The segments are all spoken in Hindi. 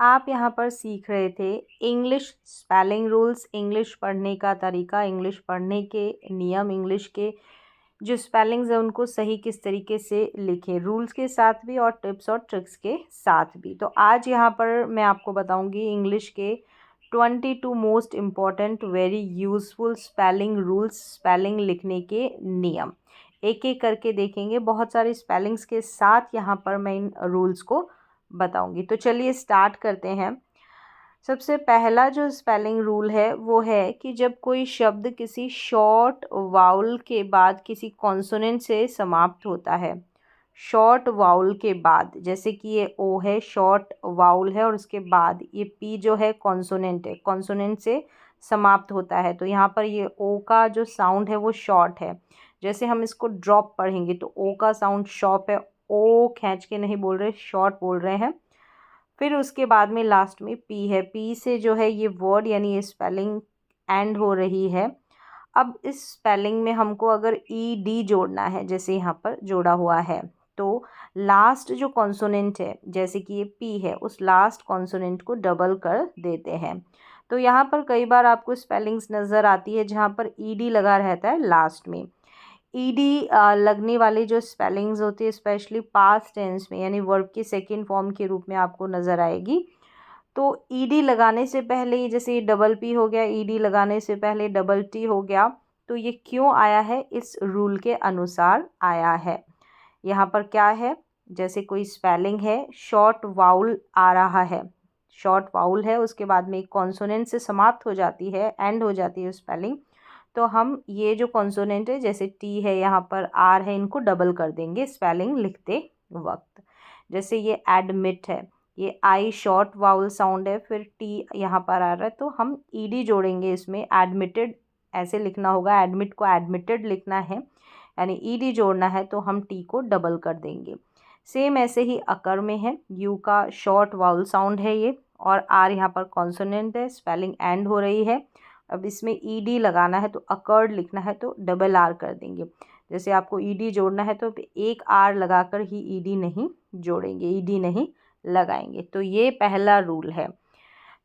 आप यहाँ पर सीख रहे थे इंग्लिश स्पेलिंग रूल्स, इंग्लिश पढ़ने का तरीका, इंग्लिश पढ़ने के नियम, इंग्लिश के जो स्पेलिंग्स हैं उनको सही किस तरीके से लिखें, रूल्स के साथ भी और टिप्स और ट्रिक्स के साथ भी। तो आज यहाँ पर मैं आपको बताऊँगी इंग्लिश के 22 most important very useful spelling rules, spelling लिखने के नियम। एक एक करके देखेंगे, बहुत सारे स्पेलिंग्स के साथ यहाँ पर मैं इन रूल्स को बताऊंगी। तो चलिए स्टार्ट करते हैं। सबसे पहला जो स्पेलिंग रूल है वो है कि जब कोई शब्द किसी शॉर्ट वाउल के बाद किसी कॉन्सोनेंट से समाप्त होता है, शॉर्ट वाउल के बाद, जैसे कि ये ओ है, शॉर्ट वाउल है और उसके बाद ये पी जो है कॉन्सोनेंट है, कॉन्सोनेंट से समाप्त होता है, तो यहाँ पर ये ओ का जो साउंड है वो शॉर्ट है। जैसे हम इसको ड्रॉप पढ़ेंगे तो ओ का साउंड शॉर्प है, ओ खींच के नहीं बोल रहे, शॉर्ट बोल रहे हैं। फिर उसके बाद में लास्ट में पी है, पी से जो है ये वर्ड यानी ये स्पेलिंग एंड हो रही है। अब इस स्पेलिंग में हमको अगर ई डी जोड़ना है, जैसे यहाँ पर जोड़ा हुआ है, तो लास्ट जो कॉन्सोनेंट है, जैसे कि ये पी है, उस लास्ट कॉन्सोनेंट को डबल कर देते हैं। तो यहाँ पर कई बार आपको स्पेलिंग्स नज़र आती है जहाँ पर ई डी लगा रहता है लास्ट में। ईडी लगने वाली जो स्पेलिंग्स होती है स्पेशली पास्ट टेंस में, यानी वर्ब के सेकंड फॉर्म के रूप में आपको नज़र आएगी। तो ईडी लगाने से पहले, जैसे डबल पी हो गया, ईडी लगाने से पहले डबल टी हो गया, तो ये क्यों आया है? इस रूल के अनुसार आया है। यहाँ पर क्या है, जैसे कोई स्पेलिंग है, शॉर्ट वाउल आ रहा है, शॉर्ट वाउल है, उसके बाद में एक कॉन्सोनेंट से समाप्त हो जाती है, एंड हो जाती है स्पेलिंग, तो हम ये जो कॉन्सोनेंट है, जैसे टी है, यहाँ पर आर है, इनको डबल कर देंगे स्पेलिंग लिखते वक्त। जैसे ये एडमिट है, ये आई शॉर्ट वाउल साउंड है, फिर टी यहाँ पर आ रहा है, तो हम ईडी जोड़ेंगे इसमें, एडमिटेड ऐसे लिखना होगा, एडमिट को एडमिटेड लिखना है, यानी ईडी जोड़ना है, तो हम टी को डबल कर देंगे। सेम ऐसे ही अकर में है, यू का शॉर्ट वाउल साउंड है ये, और आर यहाँ पर कॉन्सोनेंट है, स्पेलिंग एंड हो रही है। अब इसमें ईडी लगाना है तो अकर्ड लिखना है, तो डबल आर कर देंगे। जैसे आपको ईडी जोड़ना है तो एक आर लगाकर ही ईडी नहीं जोड़ेंगे, ईडी नहीं लगाएंगे। तो ये पहला रूल है।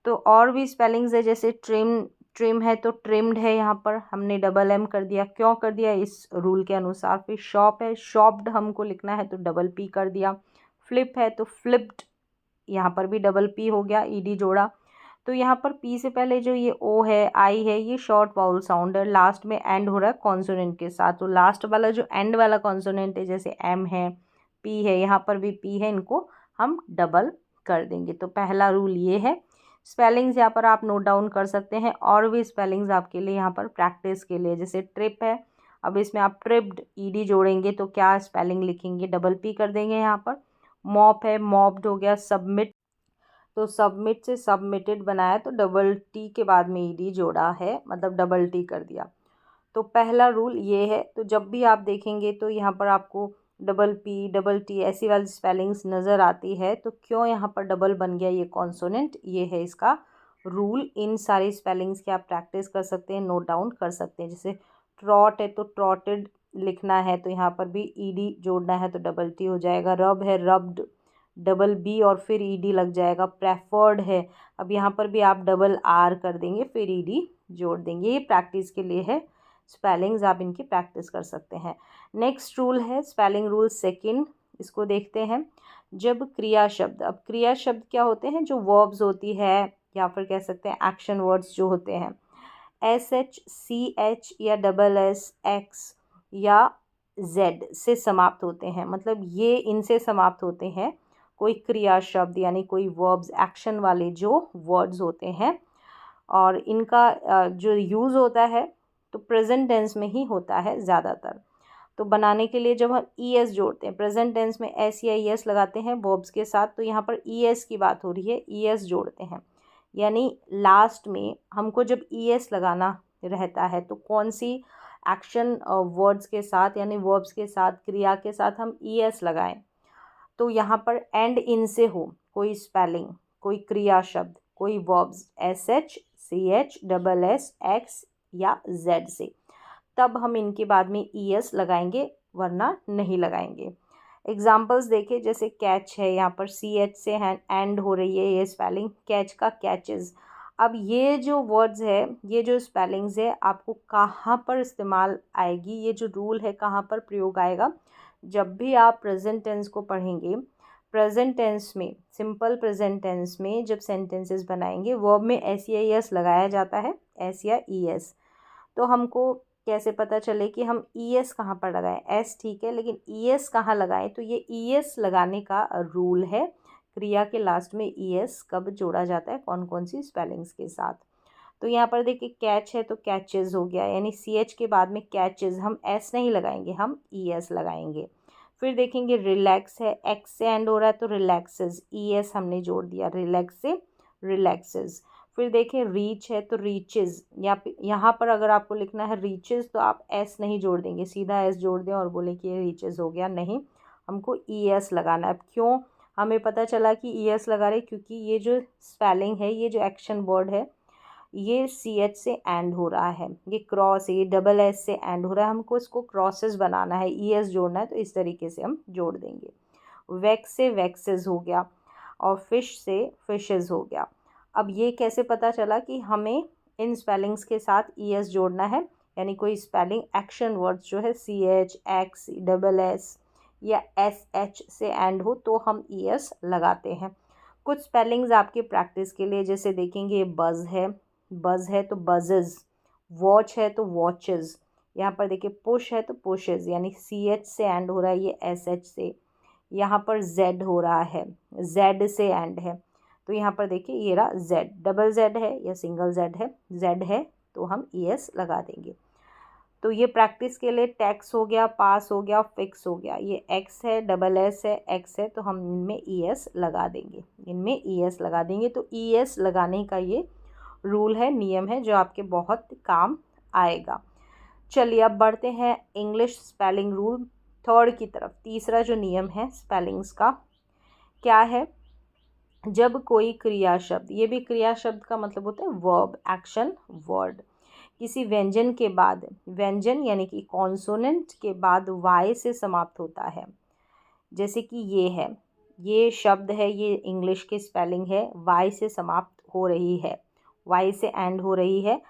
तो और भी स्पेलिंग्स है, जैसे ट्रिम, ट्रिम है तो ट्रिम्ड है, यहाँ पर हमने डबल एम कर दिया, क्यों कर दिया? इस रूल के अनुसार। फिर शॉप है, शॉप्ड हमको लिखना है तो डबल पी कर दिया। फ्लिप है तो फ्लिप्ड, यहाँ पर भी डबल पी हो गया, ईडी जोड़ा। तो यहाँ पर पी से पहले जो ये ओ है, आई है, ये शॉर्ट वाउल साउंड है, लास्ट में एंड हो रहा है कॉन्सोनेंट के साथ, तो लास्ट वाला जो एंड वाला कॉन्सोनेंट है, जैसे एम है, पी है, यहाँ पर भी पी है, इनको हम डबल कर देंगे। तो पहला रूल ये है। स्पेलिंग्स यहाँ पर आप नोट डाउन कर सकते हैं, और भी स्पेलिंग्स आपके लिए यहाँ पर प्रैक्टिस के लिए, जैसे ट्रिप है, अब इसमें आप ट्रिप्ड ईडी जोड़ेंगे तो क्या स्पेलिंग लिखेंगे? डबल पी कर देंगे यहाँ पर। मॉप है, मॉप्ड हो गया। सबमिट, तो सबमिट से सबमिटेड बनाया, तो डबल टी के बाद में ईडी जोड़ा है, मतलब डबल टी कर दिया। तो पहला रूल ये है। तो जब भी आप देखेंगे तो यहाँ पर आपको डबल पी, डबल टी ऐसी वाली स्पेलिंग्स नज़र आती है, तो क्यों यहाँ पर डबल बन गया ये कॉन्सोनेंट? ये है इसका रूल। इन सारी स्पेलिंग्स की आप प्रैक्टिस कर सकते हैं, नोट डाउन कर सकते हैं। जैसे ट्रॉट है तो ट्रॉटेड लिखना है, तो यहाँ पर भी ईडी जोड़ना है तो डबल टी हो जाएगा। रब है, रब्ड, डबल बी और फिर ईडी लग जाएगा। प्रेफर्ड है, अब यहाँ पर भी आप डबल आर कर देंगे, फिर ईडी जोड़ देंगे। ये प्रैक्टिस के लिए है, स्पेलिंग्स आप इनकी प्रैक्टिस कर सकते हैं। नेक्स्ट रूल है स्पेलिंग रूल सेकंड, इसको देखते हैं। जब क्रिया शब्द, अब क्रिया शब्द क्या होते हैं? जो वर्ब्स होती है, या फिर कह सकते हैं एक्शन वर्ड्स जो होते हैं, एस एच, सी एच या डबल एस, एक्स या जेड से समाप्त होते हैं, मतलब ये इनसे समाप्त होते हैं कोई क्रिया शब्द, यानी कोई वर्ब्स, एक्शन वाले जो वर्ड्स होते हैं, और इनका जो यूज़ होता है तो प्रेजेंट टेंस में ही होता है ज़्यादातर। तो बनाने के लिए जब हम ई एस जोड़ते हैं, प्रेजेंट टेंस में एस या ई एस लगाते हैं वर्ब्स के साथ, तो यहाँ पर ई एस की बात हो रही है, ई एस जोड़ते हैं, यानी लास्ट में हमको जब ई एस लगाना रहता है तो कौन सी एक्शन वर्ड्स के साथ, यानी वर्ब्स के साथ, क्रिया के साथ हम ई एस लगाएं, तो यहाँ पर एंड इन से हो कोई स्पेलिंग, कोई क्रिया शब्द, कोई verbs, S H, C H, double S, X या जेड से, तब हम इनके बाद में ई एस लगाएंगे, वरना नहीं लगाएंगे। एग्जाम्पल्स देखिए, जैसे कैच है, यहाँ पर सी एच से एंड हो रही है ये स्पेलिंग, कैच का कैचेस। अब ये जो वर्ड्स है, ये जो स्पेलिंग्स है, आपको कहाँ पर इस्तेमाल आएगी, ये जो रूल है कहाँ पर प्रयोग आएगा, जब भी आप प्रेजेंट टेंस को पढ़ेंगे। प्रेजेंट टेंस में, सिंपल प्रेजेंट टेंस में जब सेंटेंसेस बनाएंगे, वर्ब में एस या एस लगाया जाता है, एस या ई एस। तो हमको कैसे पता चले कि हम ई एस कहाँ पर लगाएं, एस ठीक है, लेकिन ई एस कहाँ लगाएं, तो ये ई एस लगाने का रूल है। क्रिया के लास्ट में ई एस कब जोड़ा जाता है, कौन कौन सी स्पेलिंग्स के साथ। तो यहाँ पर देखिए कैच है तो कैचेस हो गया, यानी सी एच के बाद में कैचेस, हम एस नहीं लगाएंगे, हम ई एस लगाएंगे। फिर देखेंगे रिलैक्स है, एक्स से एंड हो रहा है तो रिलैक्सेस, ई एस हमने जोड़ दिया, रिलैक्स से रिलैक्सेस। फिर देखें रीच है तो रीचेस, या यहाँ पर अगर आपको लिखना है रीचेस तो आप एस नहीं जोड़ देंगे, सीधा एस जोड़ दें और बोले कि ये रीचेस हो गया, नहीं, हमको ई एस लगाना है। अब क्यों हमें पता चला कि ई एस लगा रहे, क्योंकि ये जो स्पेलिंग है, ये जो एक्शन वर्ड है, ये सी एच से एंड हो रहा है, ये क्रॉस है, ये डबल एस से एंड हो रहा है, हमको इसको क्रॉसेस बनाना है, ई एस जोड़ना है, तो इस तरीके से हम जोड़ देंगे। वैक्स से वैक्सेस हो गया, और फिश से फिशेस हो गया। अब ये कैसे पता चला कि हमें इन स्पेलिंग्स के साथ ई एस जोड़ना है, यानी कोई स्पेलिंग एक्शन वर्ड्स जो है C H, X, double S या एस एच से एंड हो तो हम ई एस लगाते हैं। कुछ स्पेलिंग्स आपके प्रैक्टिस के लिए, जैसे देखेंगे बज़ है, बज़ है तो बजेस, वॉच है तो वॉचेस, यहाँ पर देखिए पुश है तो पुशेस, यानी सी एच से एंड हो रहा है, ये एस एच से। यहाँ पर जेड हो रहा है, जेड से एंड है, तो यहाँ पर देखिए ये रहा जेड, डबल जेड है या सिंगल जेड है, जेड है तो हम ई एस लगा देंगे। तो ये प्रैक्टिस के लिए टैक्स हो गया, पास हो गया, फिक्स हो गया। ये एक्स है, डबल एस है, एक्स है, तो हम इनमें ई एस लगा देंगे, इनमें ई एस लगा देंगे। तो ई एस लगाने का ये रूल है, नियम है, जो आपके बहुत काम आएगा। चलिए अब बढ़ते हैं इंग्लिश स्पेलिंग रूल थर्ड की तरफ। तीसरा जो नियम है स्पेलिंग्स का क्या है, जब कोई क्रिया शब्द, ये भी क्रिया शब्द का मतलब होता है वर्ब, एक्शन वर्ड, किसी व्यंजन के बाद, व्यंजन यानी कि कॉन्सोनेंट के बाद वाई से समाप्त होता है, जैसे कि ये है, ये शब्द है, ये इंग्लिश की स्पेलिंग है, वाई से समाप्त हो रही है, वाई से एंड हो रही है,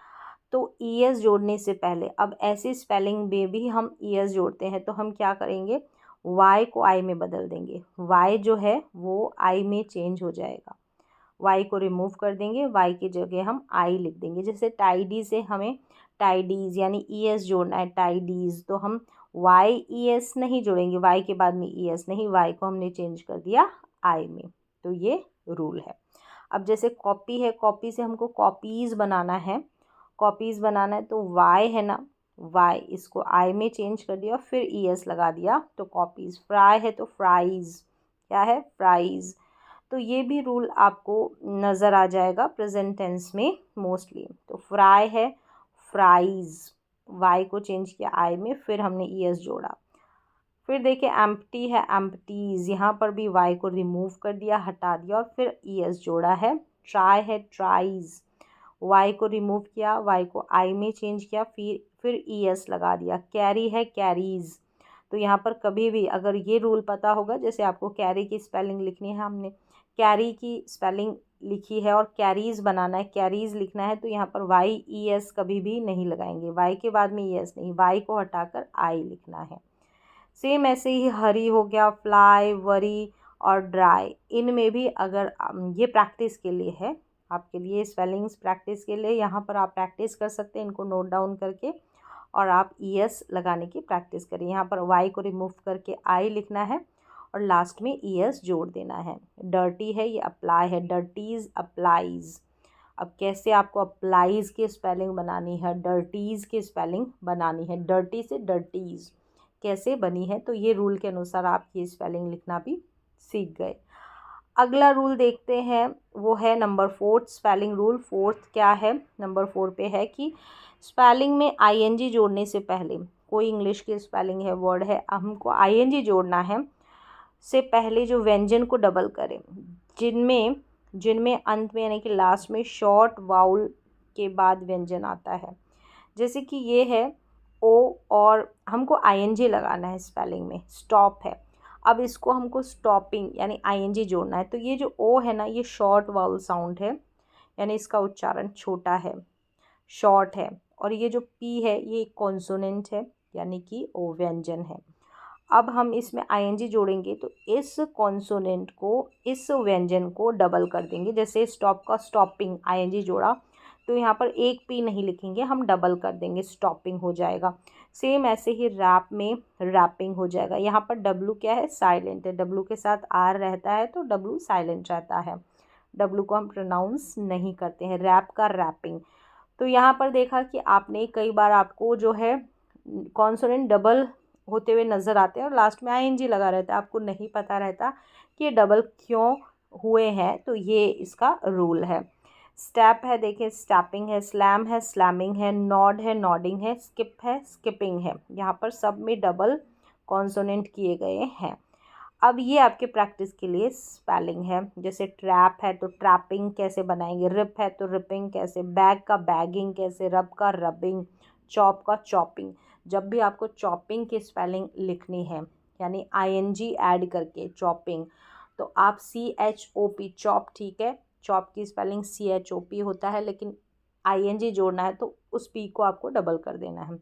तो ई एस जोड़ने से पहले, अब ऐसी स्पेलिंग में भी हम ई एस जोड़ते हैं, तो हम क्या करेंगे, वाई को आई में बदल देंगे, वाई जो है वो आई में चेंज हो जाएगा, वाई को रिमूव कर देंगे, वाई की जगह हम आई लिख देंगे। जैसे टाइडी से हमें टाइडीज़ यानी ई एस जोड़ना है, टाइडीज़, तो हम वाई ई एस नहीं जोड़ेंगे, वाई के बाद में ई एस नहीं, वाई को हमने चेंज कर दिया आई में, तो ये रूल है। अब जैसे कॉपी है, कॉपी से हमको कॉपीज़ बनाना है, कॉपीज़ बनाना है, तो वाई है ना, वाई इसको आई में चेंज कर दिया, फिर ई एस लगा दिया, तो कॉपीज़। फ्राई है तो फ्राइज़, क्या है, फ्राइज़। तो ये भी रूल आपको नज़र आ जाएगा प्रेजेंट टेंस में मोस्टली। तो फ्राई है फ्राइज़, वाई को चेंज किया आई में, फिर हमने ई एस जोड़ा। फिर देखिए एम्प्टी है एम्प्टीज़, यहाँ पर भी वाई को रिमूव कर दिया, हटा दिया, और फिर ई एस जोड़ा है। ट्राई है ट्राइज़, वाई को रिमूव किया, वाई को आई में चेंज किया, फिर ई एस लगा दिया। कैरी है कैरीज़, तो यहाँ पर कभी भी अगर ये रूल पता होगा, जैसे आपको कैरी की स्पेलिंग लिखनी है, हमने कैरी की स्पेलिंग लिखी है और कैरीज़ बनाना है, कैरीज़ लिखना है, तो यहाँ पर वाई ई एस कभी भी नहीं लगाएंगे, वाई के बाद में ई एस नहीं, वाई को हटाकर आई लिखना है। सेम ऐसे ही हरी हो गया, फ्लाई, वरी और ड्राई, इनमें भी अगर ये प्रैक्टिस के लिए है, आपके लिए स्पेलिंग्स प्रैक्टिस के लिए, यहाँ पर आप प्रैक्टिस कर सकते हैं इनको नोट डाउन करके, और आप ई एस लगाने की प्रैक्टिस करिए। यहाँ पर वाई को रिमूव करके आई लिखना है और लास्ट में ई एस जोड़ देना है। डर्टी है, ये अप्लाई है, डर्टीज़ अप्लाइज़। अब कैसे आपको अप्लाइज़ की स्पेलिंग बनानी है, डर्टीज़ की स्पेलिंग बनानी है, डर्टी से डर्टीज़ कैसे बनी है, तो ये रूल के अनुसार आप ये स्पेलिंग लिखना भी सीख गए। अगला रूल देखते हैं, वो है नंबर 4 स्पेलिंग रूल। फोर्थ क्या है, नंबर 4 पे है कि स्पेलिंग में आईएनजी जोड़ने से पहले, कोई इंग्लिश की स्पेलिंग है, वर्ड है, हमको आईएनजी जोड़ना है, से पहले जो व्यंजन को डबल करें, जिनमें जिनमें अंत में यानी कि लास्ट में शॉर्ट वाउल के बाद व्यंजन आता है, जैसे कि ये है ओ, और हमको आईएनजी लगाना है स्पेलिंग में, स्टॉप है। अब इसको हमको स्टॉपिंग यानी आईएनजी जोड़ना है। तो ये जो ओ है ना, ये शॉर्ट वाउल साउंड है, यानी इसका उच्चारण छोटा है, शॉर्ट है। और ये जो पी है ये एक कॉन्सोनेंट है, यानी कि ओ व्यंजन है। अब हम इसमें आईएनजी जोड़ेंगे तो इस कॉन्सोनेंट को, इस व्यंजन को डबल कर देंगे। जैसे स्टॉप का स्टॉपिंग आईएनजी जोड़ा तो यहाँ पर एक पी नहीं लिखेंगे, हम डबल कर देंगे, स्टॉपिंग हो जाएगा। सेम ऐसे ही रैप में रैपिंग हो जाएगा। यहाँ पर डब्लू क्या है, साइलेंट है, डब्लू के साथ आर रहता है तो डब्लू साइलेंट रहता है, डब्लू को हम प्रोनाउंस नहीं करते हैं। रैप का रैपिंग। तो यहाँ पर देखा कि आपने कई बार आपको जो है कॉन्सोनेंट डबल होते हुए नज़र आते हैं और लास्ट में आईएनजी लगा रहता है, आपको नहीं पता रहता कि ये डबल क्यों हुए हैं। तो ये इसका रूल है। स्टेप है, देखिए स्टैपिंग है, स्लैम है, स्लैमिंग है, नॉड है, नॉडिंग है, स्किप है, स्किपिंग है। यहाँ पर सब में डबल कॉन्सोनेंट किए गए हैं। अब ये आपके प्रैक्टिस के लिए स्पेलिंग है। जैसे ट्रैप है तो ट्रैपिंग कैसे बनाएंगे, रिप है तो रिपिंग कैसे, बैग का बैगिंग कैसे, रब का रबिंग, चॉप का चॉपिंग। जब भी आपको चॉपिंग की स्पेलिंग लिखनी है यानी आईएनजी ऐड करके चॉपिंग, तो आप CHOP चॉप, ठीक है, चॉप की स्पेलिंग CHOP होता है, लेकिन आईएनजी जोड़ना है तो उस पी को आपको डबल कर देना है।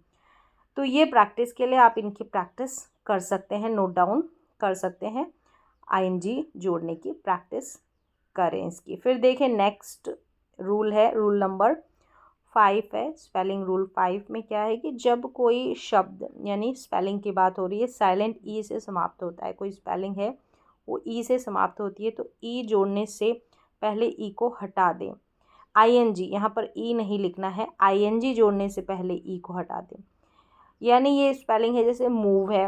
तो ये प्रैक्टिस के लिए आप इनकी प्रैक्टिस कर सकते हैं, नोट डाउन कर सकते हैं, आईएनजी जोड़ने की प्रैक्टिस करें इसकी। फिर देखें नेक्स्ट रूल है, रूल नंबर 5 है, स्पेलिंग रूल 5 में क्या है कि जब कोई शब्द, यानी स्पेलिंग की बात हो रही है, साइलेंट ई से समाप्त होता है, कोई स्पेलिंग है वो ई से समाप्त होती है, तो ई जोड़ने से पहले ई को हटा दें। आईएनजी, यहाँ पर ई नहीं लिखना है, आईएनजी जोड़ने से पहले ई को हटा दें। यानी ये स्पेलिंग है, जैसे मूव है,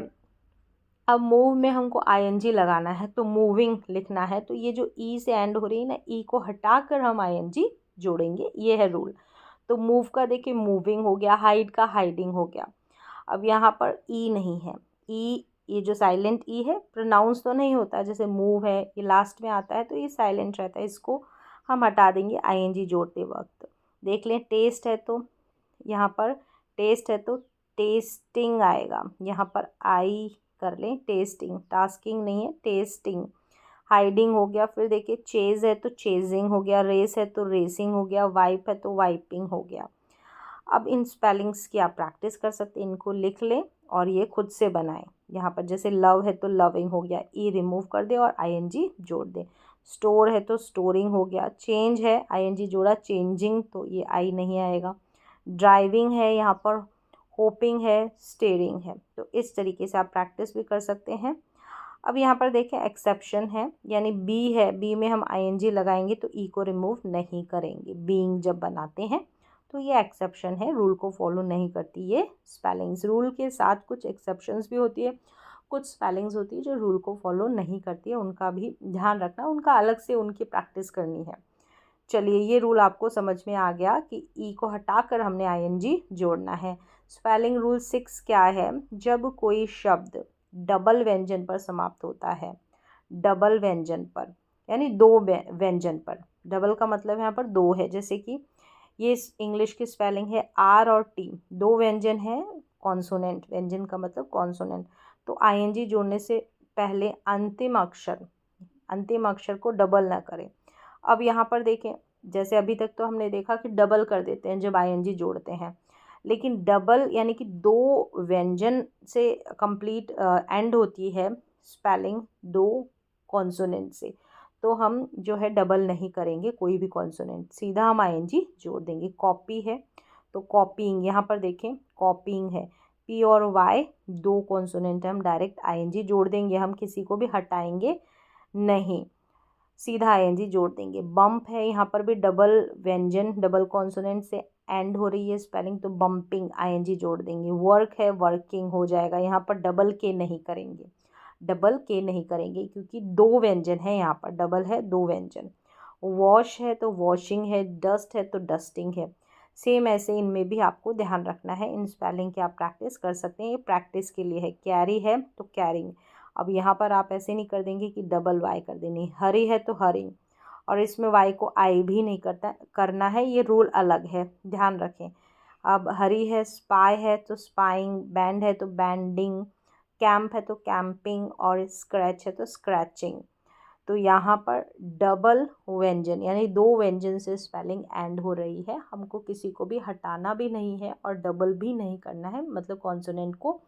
अब मूव में हमको आईएनजी लगाना है तो मूविंग लिखना है, तो ये जो ई से एंड हो रही है ना, ई को हटा कर हम आईएनजी जोड़ेंगे, ये है रूल। तो मूव का देखिए मूविंग हो गया, हाइड का हाइडिंग हो गया। अब यहाँ पर ई नहीं है, ई, ये जो साइलेंट ई है प्रोनाउंस तो नहीं होता, जैसे मूव है ये लास्ट में आता है तो ये साइलेंट रहता है, इसको हम हटा देंगे आईएनजी जोड़ते वक्त। देख लें टेस्ट है तो यहाँ पर टेस्ट है तो टेस्टिंग आएगा, यहाँ पर आई कर लें, टेस्टिंग, टास्किंग नहीं है, टेस्टिंग। हाइडिंग हो गया। फिर देखिए चेज है तो चेजिंग हो गया, रेस है तो रेसिंग हो गया, वाइप है तो वाइपिंग हो गया। अब इन स्पेलिंग्स की आप प्रैक्टिस कर सकते हैं, इनको लिख लें और ये खुद से बनाएं। यहाँ पर जैसे लव है तो लविंग हो गया, ई रिमूव कर दे और आईएनजी जोड़ दें। स्टोर है तो स्टोरिंग हो गया, चेंज है आईएनजी जोड़ा, चेंजिंग, तो ये आई नहीं आएगा। ड्राइविंग है, यहाँ पर होपिंग है, स्टेयरिंग है। तो इस तरीके से आप प्रैक्टिस भी कर सकते हैं। अब यहाँ पर देखें एक्सेप्शन है, यानी बी है, बी में हम आईएनजी लगाएंगे तो ई को रिमूव नहीं करेंगे, बीइंग जब बनाते हैं तो ये एक्सेप्शन है, रूल को फॉलो नहीं करती ये स्पेलिंग्स। रूल के साथ कुछ एक्सेप्शंस भी होती है, कुछ स्पेलिंग्स होती है जो रूल को फॉलो नहीं करती है, उनका भी ध्यान रखना, उनका अलग से उनकी प्रैक्टिस करनी है। चलिए ये रूल आपको समझ में आ गया कि ई को हटाकर हमने आईएनजी जोड़ना है। स्पेलिंग रूल 6 क्या है, जब कोई शब्द डबल व्यंजन पर समाप्त होता है, डबल व्यंजन पर यानी दो व्यंजन पर, डबल का मतलब यहाँ पर दो है, जैसे कि ये इंग्लिश की स्पेलिंग है आर और टी, दो व्यंजन है, कॉन्सोनेंट, व्यंजन का मतलब कॉन्सोनेंट, तो आईएनजी जोड़ने से पहले अंतिम अक्षर को डबल ना करें। अब यहाँ पर देखें, जैसे अभी तक तो हमने देखा कि डबल कर देते हैं जब आईएनजी जोड़ते हैं, लेकिन डबल यानी कि दो व्यंजन से कंप्लीट एंड होती है स्पेलिंग दो कॉन्सोनेंट से, तो हम जो है डबल नहीं करेंगे कोई भी कॉन्सोनेंट, सीधा हम आईएनजी जोड़ देंगे। कॉपी है तो कॉपीइंग, यहाँ पर देखें कॉपीइंग है, पी और वाई दो कॉन्सोनेंट है, हम डायरेक्ट आईएनजी जोड़ देंगे, हम किसी को भी हटाएंगे नहीं, सीधा आईएनजी जोड़ देंगे। बम्प है, यहाँ पर भी डबल व्यंजन, डबल कॉन्सोनेंट से एंड हो रही है स्पेलिंग, तो बम्पिंग, आईएनजी जोड़ देंगे। वर्क है, वर्किंग हो जाएगा, यहाँ पर डबल के नहीं करेंगे, डबल के नहीं करेंगे क्योंकि दो व्यंजन है, यहाँ पर डबल है, दो व्यंजन। वॉश है तो वॉशिंग है, डस्ट है तो डस्टिंग है। सेम ऐसे इनमें भी आपको ध्यान रखना है, इन स्पेलिंग की आप प्रैक्टिस कर सकते हैं, ये प्रैक्टिस के लिए है। कैरी है तो कैरिंग, अब यहाँ पर आप ऐसे नहीं कर देंगे कि डबल वाई कर देनी, हरी है तो हरिंग, और इसमें वाई को आई भी नहीं करना है, ये रूल अलग है, ध्यान रखें। अब हरी है, स्पाई है तो स्पाइंग, बैंड है तो बैंडिंग, कैंप है तो कैंपिंग, और स्क्रैच है तो स्क्रैचिंग। तो यहाँ पर डबल व्यंजन यानी दो व्यंजन से स्पेलिंग एंड हो रही है। हमको किसी को भी हटाना भी नहीं है और डबल भी नहीं करना है, मतलब कॉन्सोनेंट को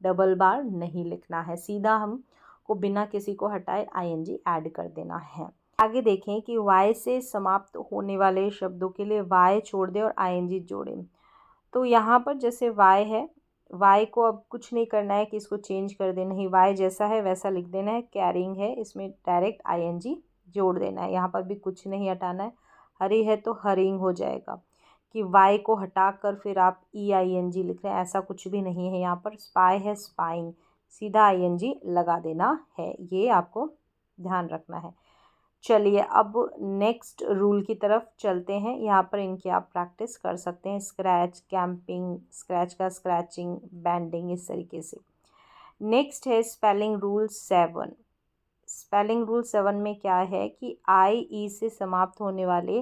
डबल बार नहीं लिखना है, सीधा हमको बिना किसी को हटाए आईएनजी ऐड कर देना है। आगे देखें कि वाई से समाप्त होने वाले शब्दों के लिए वाई छोड़ दें और आईएनजी जोड़ें। तो यहाँ पर जैसे वाई है, वाई को अब कुछ नहीं करना है कि इसको चेंज कर देना, नहीं, वाई जैसा है वैसा लिख देना है। कैरिंग है, इसमें डायरेक्ट आईएनजी जोड़ देना है, यहाँ पर भी कुछ नहीं हटाना है। हरी है तो हरिंग हो जाएगा। कि वाई को हटाकर फिर आप EING लिख रहे हैं, ऐसा कुछ भी नहीं है। यहाँ पर स्पाई है, स्पाइंग, सीधा ING लगा देना है, ये आपको ध्यान रखना है। चलिए अब नेक्स्ट रूल की तरफ चलते हैं। यहाँ पर इनकी आप प्रैक्टिस कर सकते हैं, स्क्रैच, कैंपिंग, स्क्रैच का स्क्रैचिंग, बैंडिंग, इस तरीके से। नेक्स्ट है स्पेलिंग रूल 7। स्पेलिंग रूल 7 में क्या है कि IE से समाप्त होने वाले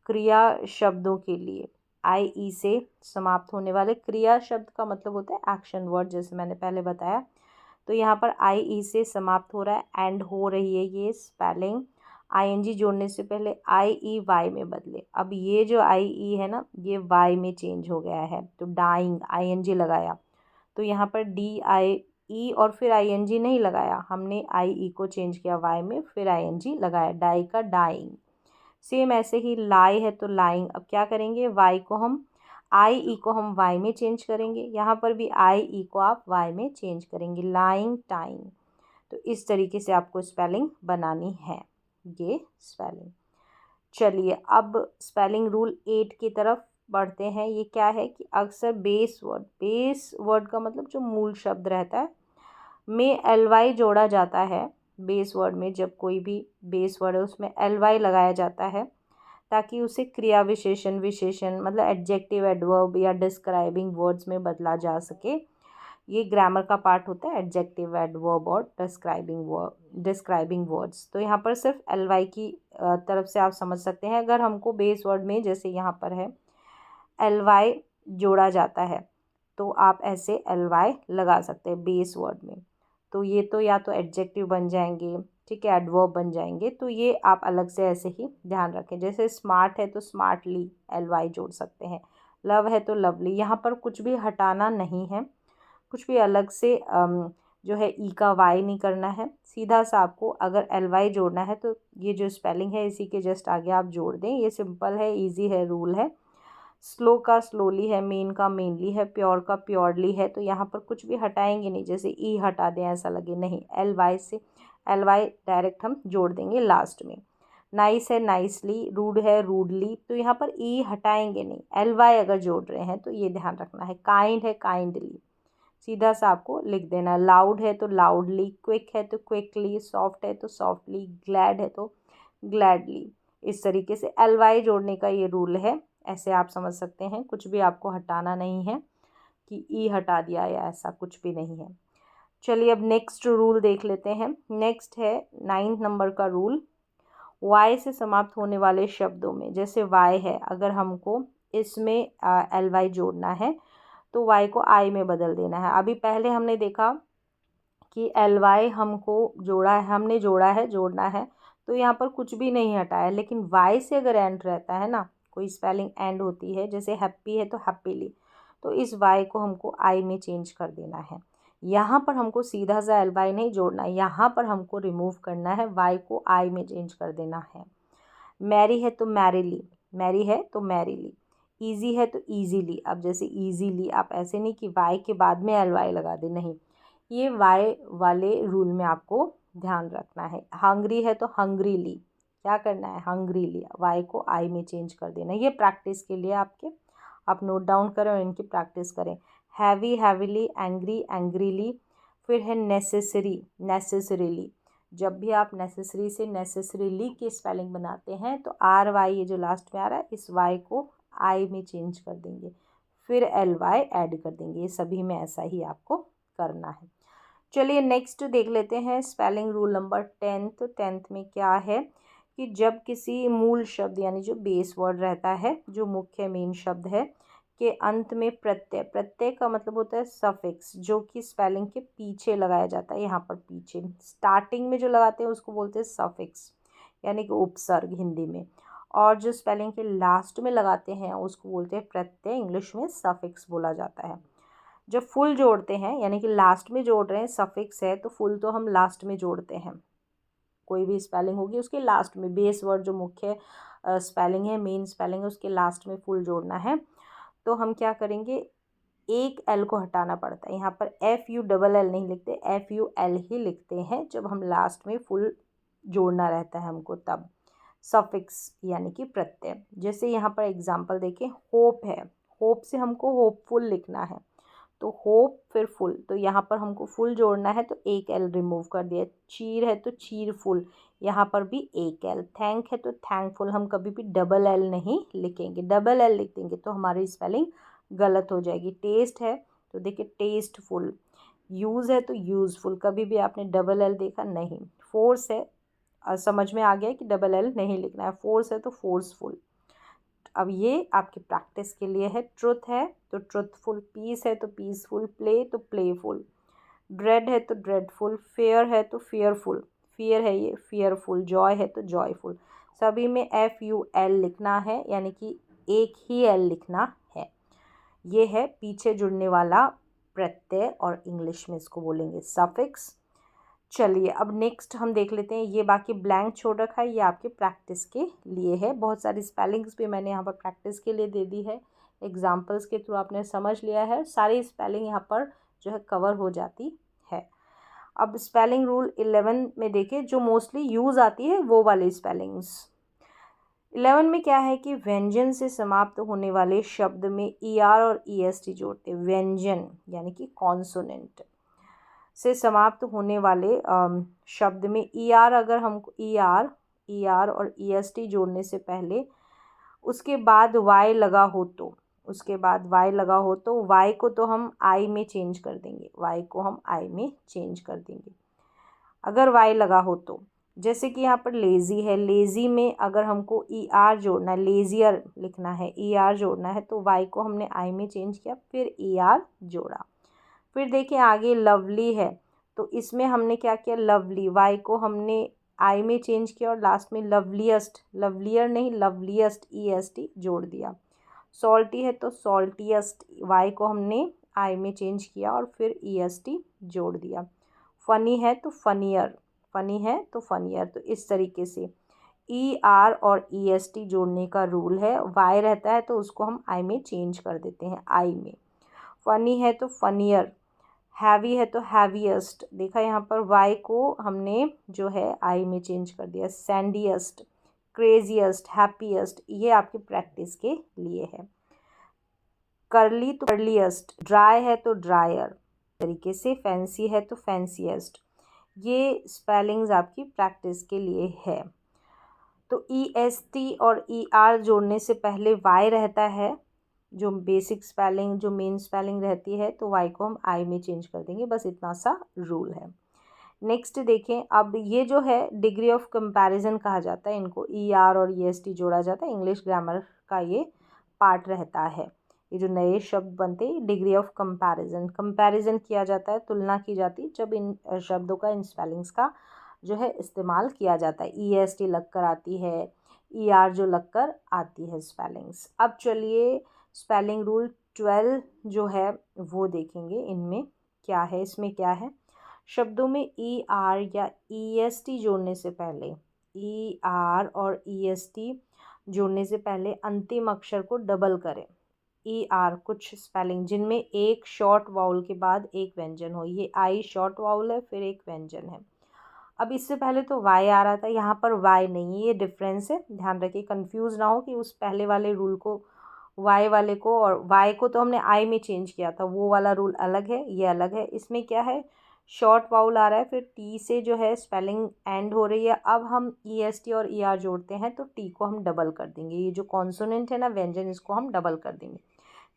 क्रिया शब्दों के लिए, IE से समाप्त होने वाले क्रिया शब्द का मतलब होता है एक्शन वर्ड, जैसे मैंने पहले बताया। तो यहाँ पर IE से समाप्त हो रहा है, एंड हो रही है ये स्पेलिंग, ING जोड़ने से पहले IEY में बदले। अब ये जो IE है ना, ये Y में चेंज हो गया है, तो डाइंग, ING लगाया। तो यहाँ पर DIE और फिर ING नहीं लगाया, हमने IE को चेंज किया Y में, फिर ING लगाया, डाई का डाइंग। सेम ऐसे ही लाई है तो लाइंग। अब क्या करेंगे, IE को हम Y में चेंज करेंगे, यहाँ पर भी IE को आप Y में चेंज करेंगे, लाइंग, टाइंग। तो इस तरीके से आपको स्पेलिंग बनानी है, ये स्पेलिंग। चलिए अब स्पेलिंग रूल 8 की तरफ बढ़ते हैं। ये क्या है कि अक्सर बेस वर्ड का मतलब जो मूल शब्द रहता है में LY जोड़ा जाता है। बेस वर्ड में जब कोई भी बेस वर्ड है उसमें LY लगाया जाता है, ताकि उसे क्रिया विशेषण मतलब एडजेक्टिव, एडवर्ब या डिस्क्राइबिंग वर्ड्स में बदला जा सके। ये ग्रामर का पार्ट होता है, एडजेक्टिव, एडवर्ब और डिस्क्राइबिंग वर्ड्स। तो यहाँ पर सिर्फ LY की तरफ से आप समझ सकते हैं। अगर हमको बेस वर्ड में जैसे यहाँ पर है LY जोड़ा जाता है, तो आप ऐसे LY लगा सकते हैं बेस वर्ड में। तो ये तो या तो एडजेक्टिव बन जाएंगे, ठीक है, एडवर्ब बन जाएंगे। तो ये आप अलग से ऐसे ही ध्यान रखें। जैसे स्मार्ट है तो स्मार्टली LY जोड़ सकते हैं, लव है तो लवली। यहाँ पर कुछ भी हटाना नहीं है, कुछ भी अलग से जो है ई का वाई नहीं करना है, सीधा सा आपको अगर LY जोड़ना है तो ये जो स्पेलिंग है इसी के जस्ट आगे आप जोड़ दें। ये सिंपल है, इजी है, रूल है। स्लो का स्लोली है, मेन का मेनली है, प्योर का प्योरली है। तो यहाँ पर कुछ भी हटाएंगे नहीं, जैसे ई हटा दें ऐसा लगे, नहीं, LY डायरेक्ट हम जोड़ देंगे लास्ट में। नाइस है नाइसली, रूड है रूडली, तो यहाँ पर ई हटाएंगे नहीं, LY अगर जोड़ रहे हैं तो ये ध्यान रखना है। काइंड है काइंडली, सीधा सा आपको लिख देना। लाउड है तो लाउडली, क्विक है तो क्विकली, सॉफ्ट है तो सॉफ्टली, ग्लैड है तो ग्लैडली। इस तरीके से LY जोड़ने का ये रूल है, ऐसे आप समझ सकते हैं। कुछ भी आपको हटाना नहीं है कि ई हटा दिया या ऐसा कुछ भी नहीं है। चलिए अब नेक्स्ट रूल देख लेते हैं। नेक्स्ट है 9 नंबर का रूल। Y से समाप्त होने वाले शब्दों में, जैसे Y है, अगर हमको इसमें LY जोड़ना है तो Y को I में बदल देना है। अभी पहले हमने देखा कि LY हमने जोड़ना है, तो यहाँ पर कुछ भी नहीं हटाया। लेकिन Y से अगर एंड रहता है ना, कोई स्पेलिंग एंड होती है, जैसे हैप्पी है तो हैप्पीली, तो इस Y को हमको I में चेंज कर देना है। यहाँ पर हमको सीधा सा LY नहीं जोड़ना है, यहाँ पर हमको रिमूव करना है, Y को I में चेंज कर देना है। मैरी है तो मैरीली, मैरी है तो मैरीली, ईजी है तो ईजीली। अब जैसे ईजीली आप ऐसे नहीं कि Y के बाद में LY लगा दे, नहीं, ये Y वाले रूल में आपको ध्यान रखना है। हंग्री है तो हंग्रीली, क्या करना है, हंग्रीली, Y को I में चेंज कर देना। ये प्रैक्टिस के लिए आपके, आप नोट डाउन करें और इनकी प्रैक्टिस करें। Heavy heavily, angry angrily. फिर है नेसेसरी, नेसेसरीली। जब भी आप नेसेसरी से नेसेसरीली की स्पेलिंग बनाते हैं तो RY ये जो लास्ट में आ रहा है, इस Y को I में चेंज कर देंगे, फिर LY ऐड कर देंगे। ये सभी में ऐसा ही आपको करना है। चलिए नेक्स्ट देख लेते हैं स्पेलिंग रूल नंबर 10। तो 10th में क्या है कि जब किसी मूल शब्द यानी जो बेस वर्ड रहता है, जो मुख्य मेन शब्द है के अंत में प्रत्यय, प्रत्यय का मतलब होता है सफिक्स, जो कि स्पेलिंग के पीछे लगाया जाता है, यहाँ पर पीछे स्टार्टिंग में जो लगाते हैं उसको बोलते हैं सफिक्स, यानी कि उपसर्ग हिंदी में। और जो स्पेलिंग के लास्ट में लगाते हैं उसको बोलते हैं प्रत्यय, इंग्लिश में सफिक्स बोला जाता है। जब फुल जोड़ते हैं यानी कि लास्ट में जोड़ रहे हैं, सफिक्स है तो फुल तो हम लास्ट में जोड़ते हैं। कोई भी स्पेलिंग होगी उसके लास्ट में, बेस वर्ड जो मुख्य स्पेलिंग है, मेन स्पेलिंग है, उसके लास्ट में फुल जोड़ना है। तो हम क्या करेंगे, एक एल को हटाना पड़ता है। यहाँ पर FULL नहीं लिखते, FUL ही लिखते हैं जब हम लास्ट में फुल जोड़ना रहता है हमको, तब सफिक्स यानी कि प्रत्यय। जैसे यहाँ पर एग्जांपल देखें, होप है, होप से हमको होपफुल लिखना है, तो होप फिर फुल, तो यहाँ पर हमको फुल जोड़ना है तो एक एल रिमूव कर दिया। चीर है तो चीरफुल, यहाँ पर भी एक एल। थैंक है तो थैंकफुल, हम कभी भी डबल एल नहीं लिखेंगे, डबल एल लिख देंगे तो हमारी स्पेलिंग गलत हो जाएगी। टेस्ट है तो देखिए टेस्टफुल, यूज़ है तो यूज़फुल, कभी भी आपने डबल एल देखा नहीं। फोर्स है, समझ में आ गया कि डबल एल नहीं लिखना है, फोर्स है तो फोर्सफुल। अब ये आपकी प्रैक्टिस के लिए है। ट्रुथ है तो ट्रुथफुल, पीस है तो पीसफुल, प्ले तो प्लेफुल, ड्रेड है तो ड्रेडफुल, फेयर है तो फेयरफुल, फियर है ये फियरफुल, जॉय है तो जॉयफुल। सभी में FUL लिखना है, यानी कि एक ही एल लिखना है। ये है पीछे जुड़ने वाला प्रत्यय, और इंग्लिश में इसको बोलेंगे सफिक्स। चलिए अब नेक्स्ट हम देख लेते हैं, ये बाकी ब्लैंक छोड़ रखा है, ये आपके प्रैक्टिस के लिए है। बहुत सारी स्पेलिंग्स भी मैंने यहाँ पर प्रैक्टिस के लिए दे दी है, एग्जाम्पल्स के थ्रू आपने समझ लिया है, सारी स्पेलिंग यहाँ पर जो है कवर हो जाती है। अब स्पेलिंग रूल 11 में देखें, जो मोस्टली यूज़ आती है वो वाली स्पेलिंग्स। 11 में क्या है कि व्यंजन से समाप्त होने वाले शब्द में ER और EST जोड़ते हैं। व्यंजन यानी कि कॉन्सोनेंट से समाप्त होने वाले शब्द में ER, अगर हमको ER और EST जोड़ने से पहले उसके बाद Y लगा हो तो, उसके बाद Y लगा हो तो Y को तो हम I में चेंज कर देंगे, Y को हम I में चेंज कर देंगे अगर Y लगा हो तो। जैसे कि यहाँ पर लेज़ी है, लेज़ी में अगर हमको ER जोड़ना है, लेज़ियर लिखना है, ER जोड़ना है तो Y को हमने I में चेंज किया, फिर ER जोड़ा। फिर देखिए आगे लवली है, तो इसमें हमने क्या किया, लवली, वाई को हमने आई में चेंज किया और लास्ट में लवलीस्ट, लवलियर नहीं लवलीस्ट EST जोड़ दिया। सॉल्टी है तो सॉल्टीएस्ट, वाई को हमने आई में चेंज किया और फिर EST जोड़ दिया। फ़नी है तो फनियर, फ़नी है तो फनियर, तो इस तरीके से ER और EST जोड़ने का रूल है। वाई रहता है तो उसको हम आई में चेंज कर देते हैं, आई में। फ़नी है तो फनियर, हैवी है तो हैवीएस्ट, देखा यहाँ पर वाई को हमने जो है आई में चेंज कर दिया। सैंडीएस्ट, क्रेजीएस्ट, हैप्पीएस्ट, ये आपकी प्रैक्टिस के लिए है। करली तो कर्लीएस्ट, ड्राई है तो ड्रायर, तरीके से फैंसी है तो फैंसीएस्ट। ये स्पेलिंग्स आपकी प्रैक्टिस के लिए है। तो EST और ER जोड़ने से पहले Y रहता है, जो बेसिक स्पेलिंग, जो मेन स्पेलिंग रहती है, तो Y को हम I में चेंज कर देंगे, बस इतना सा रूल है। नेक्स्ट देखें, अब ये जो है डिग्री ऑफ कंपैरिजन कहा जाता है, इनको ER और EST जोड़ा जाता है, इंग्लिश ग्रामर का ये पार्ट रहता है। ये जो नए शब्द बनते हैं, डिग्री ऑफ कंपैरिजन, कंपैरिजन किया जाता है, तुलना की जाती है जब इन शब्दों का, इन स्पेलिंग्स का जो है इस्तेमाल किया जाता है। EST लगकर आती है, ER जो लगकर आती है स्पेलिंग्स। अब चलिए स्पेलिंग रूल 12 जो है वो देखेंगे, इनमें क्या है, इसमें क्या है। शब्दों में ER या EST जोड़ने से पहले, ER और EST जोड़ने से पहले अंतिम अक्षर को डबल करें। ER कुछ स्पेलिंग जिनमें एक शॉर्ट वाउल के बाद एक व्यंजन हो, ये I शॉर्ट वाउल है फिर एक व्यंजन है। अब इससे पहले तो Y आ रहा था, यहाँ पर Y नहीं, ये डिफरेंस है, ध्यान रखिए, कंफ्यूज ना हो कि उस पहले वाले रूल को, Y वाले को, और Y को तो हमने I में चेंज किया था, वो वाला रूल अलग है, ये अलग है। इसमें क्या है, शॉर्ट वाउल आ रहा है, फिर T से जो है स्पेलिंग एंड हो रही है। अब हम EST और ER जोड़ते हैं तो T को हम डबल कर देंगे, ये जो कॉन्सोनेंट है ना व्यंजन, इसको हम डबल कर देंगे।